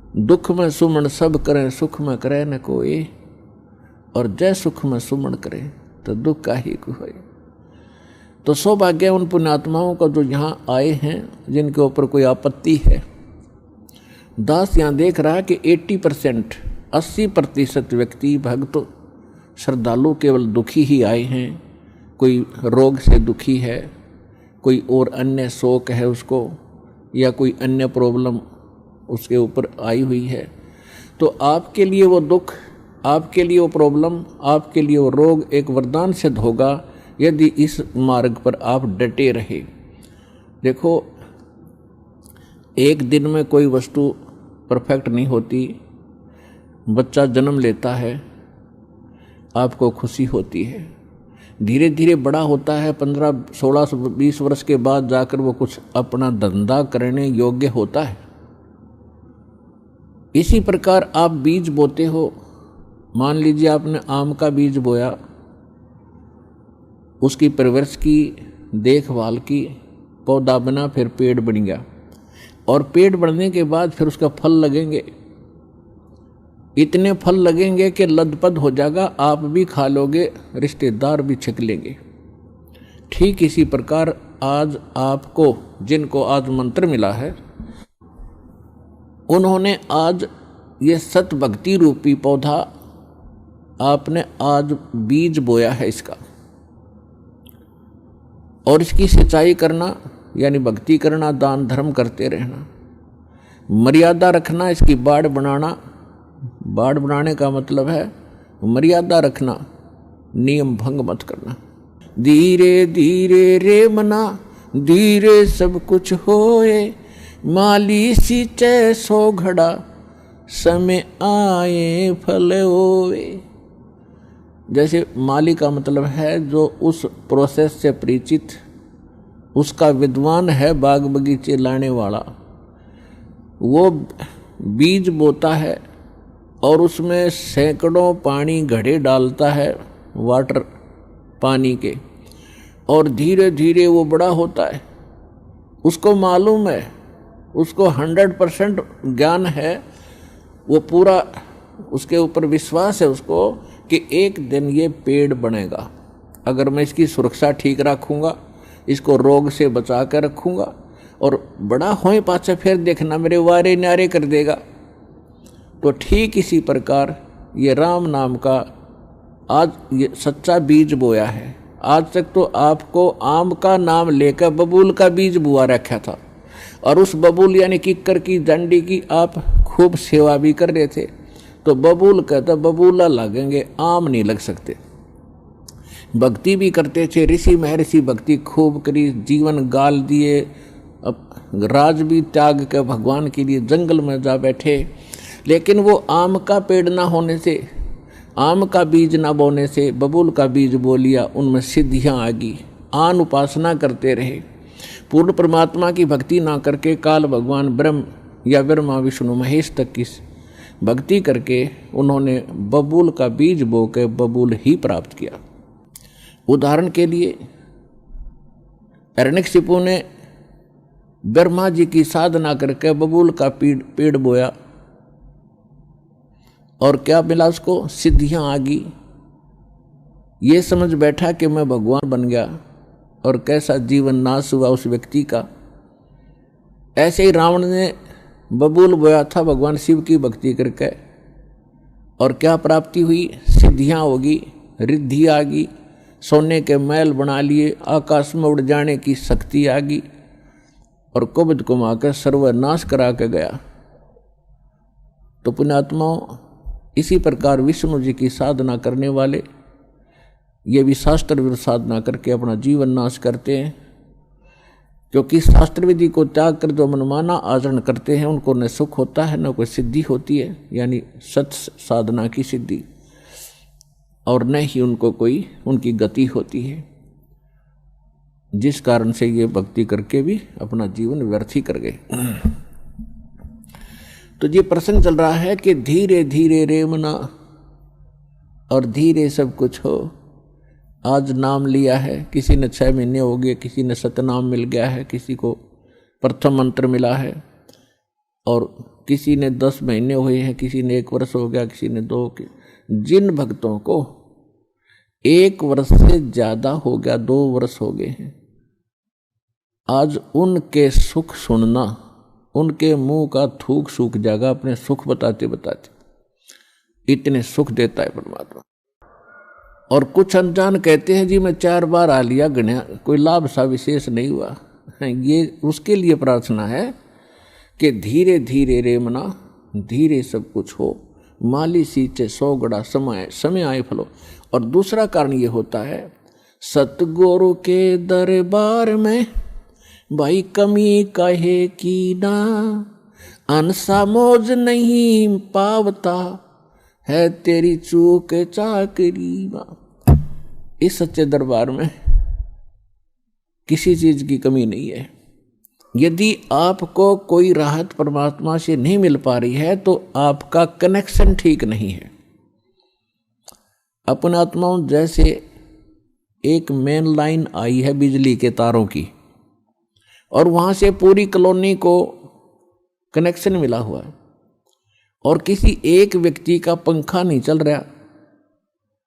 दुख में सुमन सब करें सुख में करे न कोई, और जय सुख में सुमन करे तो दुख का ही कोई। तो सौभाग्य उन पुण्यात्माओं का जो यहाँ आए हैं, जिनके ऊपर कोई आपत्ति है। दास यहाँ देख रहा है कि 80% 80% व्यक्ति भक्त श्रद्धालु केवल दुखी ही आए हैं। कोई रोग से दुखी है, कोई और अन्य शोक है उसको, या कोई अन्य प्रॉब्लम उसके ऊपर आई हुई है। तो आपके लिए वो दुख, आपके लिए वो प्रॉब्लम, आपके लिए वो रोग एक वरदान सिद्ध होगा यदि इस मार्ग पर आप डटे रहे। देखो, एक दिन में कोई वस्तु परफेक्ट नहीं होती। बच्चा जन्म लेता है, आपको खुशी होती है, धीरे धीरे बड़ा होता है, 15, 16, 20 वर्ष के बाद जाकर वो कुछ अपना धंधा करने योग्य होता है। इसी प्रकार आप बीज बोते हो। मान लीजिए आपने आम का बीज बोया, उसकी परवरिश की, देखभाल की, पौधा बना, फिर पेड़ बन गया, और पेड़ बढ़ने के बाद फिर उसका फल लगेंगे। इतने फल लगेंगे कि लदपद हो जाएगा, आप भी खा लोगे, रिश्तेदार भी छक लेंगे। ठीक इसी प्रकार आज आपको, जिनको आज मंत्र मिला है, उन्होंने आज ये सत भक्ति रूपी पौधा आपने आज बीज बोया है इसका, और इसकी सिंचाई करना यानी भक्ति करना, दान धर्म करते रहना, मर्यादा रखना, इसकी बाड़ बनाना। बाड़ बनाने का मतलब है मर्यादा रखना, नियम भंग मत करना। धीरे धीरे रे मना, धीरे सब कुछ होए, माली सींचे सो घड़ा, समय आए फल होए। जैसे माली का मतलब है जो उस प्रोसेस से परिचित, उसका विद्वान है, बाग बगीचे लाने वाला। वो बीज बोता है और उसमें सैकड़ों पानी घड़े डालता है, वाटर पानी के, और धीरे धीरे वो बड़ा होता है। उसको मालूम है, उसको 100% ज्ञान है, वो पूरा उसके ऊपर विश्वास है उसको कि एक दिन ये पेड़ बनेगा। अगर मैं इसकी सुरक्षा ठीक रखूँगा, इसको रोग से बचा कर रखूँगा, और बड़ा होए पाछे फिर देखना मेरे वारे न्यारे कर देगा। तो ठीक इसी प्रकार ये राम नाम का आज ये सच्चा बीज बोया है। आज तक तो आपको आम का नाम लेकर बबूल का बीज बुआ रखा था, और उस बबूल यानी किक्कर की डंडी की आप खूब सेवा भी कर रहे थे। तो बबूल कहता बबूला लगेंगे, आम नहीं लग सकते। भक्ति भी करते थे, ऋषि महर्षि भक्ति खूब करी, जीवन गाल दिए, राज भी त्याग के भगवान के लिए जंगल में जा बैठे। लेकिन वो आम का पेड़ ना होने से, आम का बीज ना बोने से बबूल का बीज बो लिया, उनमें सिद्धियां आ गई। आन उपासना करते रहे, पूर्ण परमात्मा की भक्ति ना करके काल भगवान ब्रह्म या ब्रह्मा विष्णु महेश तक की भक्ति करके उन्होंने बबूल का बीज बो के बबूल ही प्राप्त किया। उदाहरण के लिए हिरण्यकशिपु ने ब्रह्मा जी की साधना करके बबूल का पेड़ बोया, और क्या मिला उसको? सिद्धियां आ गई। ये समझ बैठा कि मैं भगवान बन गया, और कैसा जीवन नाश हुआ उस व्यक्ति का। ऐसे ही रावण ने बबूल बोया था भगवान शिव की भक्ति करके, और क्या प्राप्ति हुई? सिद्धियां होगी, रिद्धि आ गई, सोने के महल बना लिए, आकाश में उड़ जाने की शक्ति आ गई, और कुबद को मारकर सर्वनाश करा के गया। तो पुण्यात्माओं, इसी प्रकार विष्णु जी की साधना करने वाले ये भी शास्त्र विरुद्ध साधना करके अपना जीवन नाश करते हैं, क्योंकि शास्त्र विधि को त्याग कर जो मनमाना आचरण करते हैं उनको न सुख होता है न कोई सिद्धि होती है, यानी सत साधना की सिद्धि, और न ही उनको कोई उनकी गति होती है, जिस कारण से ये भक्ति करके भी अपना जीवन व्यर्थ ही कर गए। तो ये प्रसंग चल रहा है कि धीरे धीरे रे मना, और धीरे सब कुछ हो। आज नाम लिया है, किसी ने 6 महीने हो गए, किसी ने सतनाम मिल गया है, किसी को प्रथम मंत्र मिला है, और किसी ने 10 महीने हुए हैं, किसी ने 1 वर्ष हो गया, किसी ने 2 के। जिन भक्तों को 1 वर्ष से ज्यादा हो गया, 2 वर्ष हो गए हैं, आज उनके सुख सुनना, उनके मुंह का थूक सूख जाएगा अपने सुख बताते बताते। इतने सुख देता है परमात्मा। और कुछ अनजान कहते हैं जी मैं 4 बार आ लिया, गण्या कोई लाभ सा विशेष नहीं हुआ। ये उसके लिए प्रार्थना है कि धीरे धीरे रे मना, धीरे सब कुछ हो, माली सींचे 100 गड़ा समय आए फलो। और दूसरा कारण ये होता है, सतगुरु के दरबार में भाई कमी कहे की ना, अनसा मौज नहीं पावता है तेरी चूक चाकरी मां। इस सच्चे दरबार में किसी चीज की कमी नहीं है। यदि आपको कोई राहत परमात्मा से नहीं मिल पा रही है तो आपका कनेक्शन ठीक नहीं है। अपन आत्माओं जैसे एक मेन लाइन आई है बिजली के तारों की, और वहां से पूरी कॉलोनी को कनेक्शन मिला हुआ है, और किसी एक व्यक्ति का पंखा नहीं चल रहा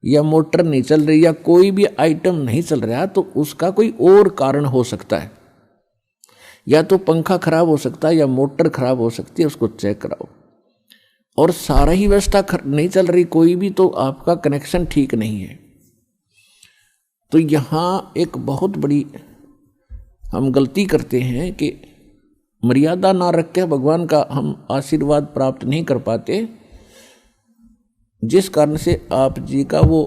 या मोटर नहीं चल रही या कोई भी आइटम नहीं चल रहा, तो उसका कोई और कारण हो सकता है। या तो पंखा खराब हो सकता है या मोटर खराब हो सकती है, उसको चेक कराओ। और सारा ही व्यवस्था नहीं चल रही कोई भी, तो आपका कनेक्शन ठीक नहीं है। तो यहाँ एक बहुत बड़ी हम गलती करते हैं कि मर्यादा ना रख के भगवान का हम आशीर्वाद प्राप्त नहीं कर पाते, जिस कारण से आप जी का वो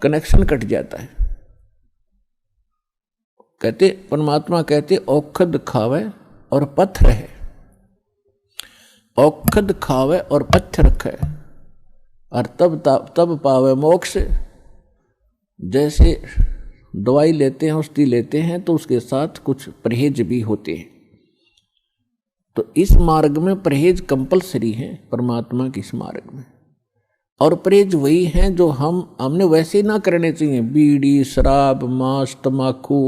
कनेक्शन कट जाता है। कहते परमात्मा कहते औखद खावे और पत्थर है, औखद खावे और पत्थर रखे और तब पावे मोक्ष। जैसे दवाई लेते हैं, औषधि लेते हैं, तो उसके साथ कुछ परहेज भी होते हैं। तो इस मार्ग में परहेज कंपलसरी है, परमात्मा के इस मार्ग में। और परहेज वही हैं जो हमने वैसे ना करने चाहिए। बीड़ी, शराब, मांस, तम्बाकू,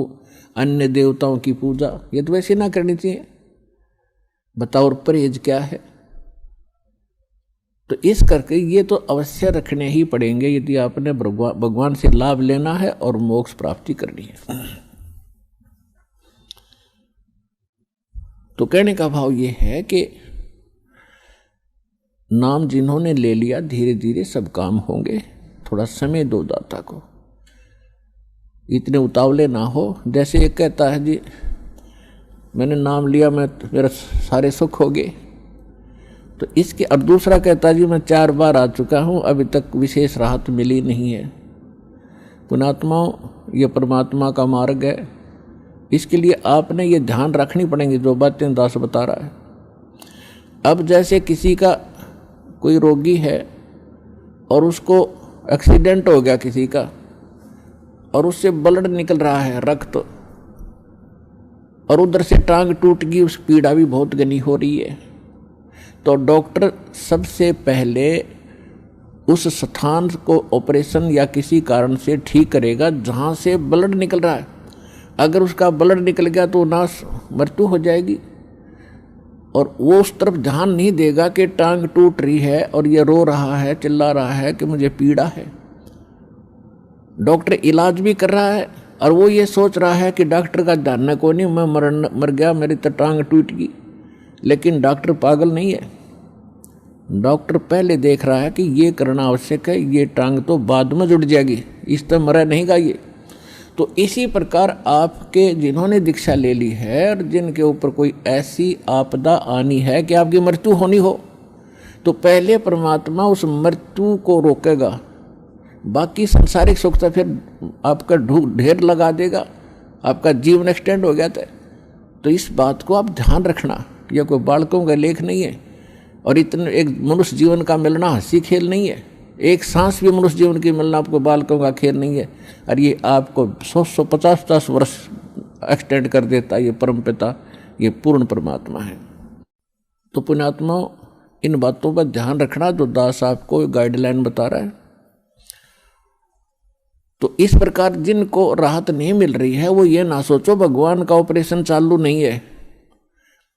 अन्य देवताओं की पूजा, ये तो वैसे ना करनी चाहिए। बताओ और परहेज क्या है? तो इस करके ये तो अवश्य रखने ही पड़ेंगे यदि आपने भगवान से लाभ लेना है और मोक्ष प्राप्ति करनी है। तो कहने का भाव ये है कि नाम जिन्होंने ले लिया, धीरे धीरे सब काम होंगे। थोड़ा समय दो दाता को, इतने उतावले ना हो। जैसे एक कहता है जी मैंने नाम लिया, मेरा सारे सुख हो गए, तो इसके। और दूसरा कहता है जी मैं 4 बार आ चुका हूँ, अभी तक विशेष राहत मिली नहीं है। पुण्यात्माओं, ये परमात्मा का मार्ग है। इसके लिए आपने ये ध्यान रखनी पड़ेंगी जो बातें दास बता रहा है। अब जैसे किसी का कोई रोगी है और उसको एक्सीडेंट हो गया किसी का, और उससे ब्लड निकल रहा है, रक्त, और उधर से टांग टूट गई, उस पीड़ा भी बहुत घनी हो रही है। तो डॉक्टर सबसे पहले उस स्थान को ऑपरेशन या किसी कारण से ठीक करेगा जहाँ से ब्लड निकल रहा है। अगर उसका ब्लड निकल गया तो नाश मृत्यु हो जाएगी, और वो उस तरफ ध्यान नहीं देगा कि टांग टूट रही है और ये रो रहा है, चिल्ला रहा है कि मुझे पीड़ा है। डॉक्टर इलाज भी कर रहा है और वो ये सोच रहा है कि डॉक्टर का ध्यान को नहीं, मैं मर गया, मेरी तो टांग टूट गई। लेकिन डॉक्टर पागल नहीं है। डॉक्टर पहले देख रहा है कि ये करना आवश्यक है, ये टांग तो बाद में जुड़ जाएगी, इस तरह मरा नहीं गा ये। तो इसी प्रकार आपके जिन्होंने दीक्षा ले ली है और जिनके ऊपर कोई ऐसी आपदा आनी है कि आपकी मृत्यु होनी हो, तो पहले परमात्मा उस मृत्यु को रोकेगा। बाकी संसारिक सुख तो फिर आपका ढेर लगा देगा, आपका जीवन एक्सटेंड हो गया था। तो इस बात को आप ध्यान रखना। यह कोई बालकों का लेख नहीं है, और इतने एक मनुष्य जीवन का मिलना हंसी खेल नहीं है। एक सांस भी मनुष्य जीवन की मिलना आपको बालकों का खेल नहीं है। और ये आपको 100-150 वर्ष एक्सटेंड कर देता है। ये परम पिता, ये पूर्ण परमात्मा है। तो पुण्यात्मा, इन बातों पर ध्यान रखना जो दास आपको गाइडलाइन बता रहा है। तो इस प्रकार जिनको राहत नहीं मिल रही है वो ये ना सोचो भगवान का ऑपरेशन चालू नहीं है,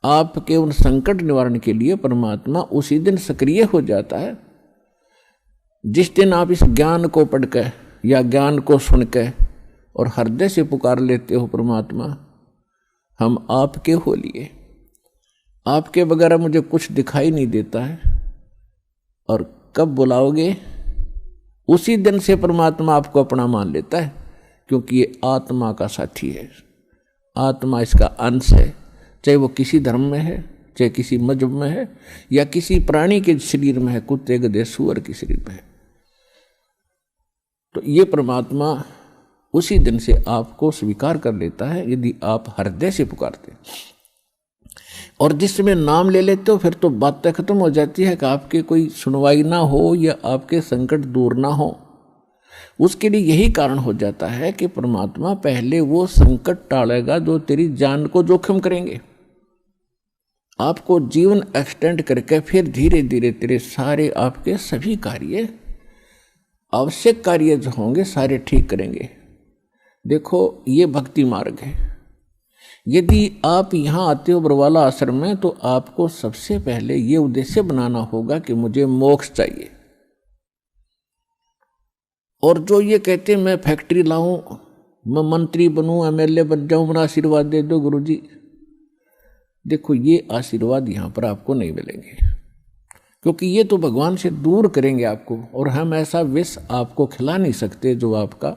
आपके उन संकट निवारण के लिए परमात्मा उसी दिन सक्रिय हो जाता है जिस दिन आप इस ज्ञान को पढ़कर या ज्ञान को सुनकर और हृदय से पुकार लेते हो, परमात्मा हम आपके हो लिए, आपके बगैर मुझे कुछ दिखाई नहीं देता है। और कब बुलाओगे, उसी दिन से परमात्मा आपको अपना मान लेता है, क्योंकि ये आत्मा का साथी है, आत्मा इसका अंश है, चाहे वो किसी धर्म में है, चाहे किसी मजहब में है, या किसी प्राणी के शरीर में है, कुत्ते गधे सूअर के शरीर में है। तो ये परमात्मा उसी दिन से आपको स्वीकार कर लेता है यदि आप हृदय से पुकारते। और जिस समय नाम ले लेते हो फिर तो बातें खत्म हो जाती है कि आपके कोई सुनवाई ना हो या आपके संकट दूर ना हो। उसके लिए यही कारण हो जाता है कि परमात्मा पहले वो संकट टालेगा जो तेरी जान को जोखिम करेंगे, आपको जीवन एक्सटेंड करके फिर धीरे धीरे तेरे सारे आपके सभी कार्य, आवश्यक कार्य जो होंगे सारे ठीक करेंगे। देखो ये भक्ति मार्ग है। यदि आप यहाँ आते हो बरवाला आश्रम में तो आपको सबसे पहले ये उद्देश्य बनाना होगा कि मुझे मोक्ष चाहिए। और जो ये कहते मैं फैक्ट्री लाऊं, मैं मंत्री बनूं, एमएलए बन जाऊं, मेरा आशीर्वाद दे दो गुरुजी, देखो ये आशीर्वाद यहाँ पर आपको नहीं मिलेंगे, क्योंकि ये तो भगवान से दूर करेंगे आपको। और हम ऐसा विष आपको खिला नहीं सकते जो आपका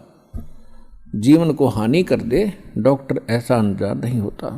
जीवन को हानि कर दे। डॉक्टर ऐसा अनजान नहीं होता।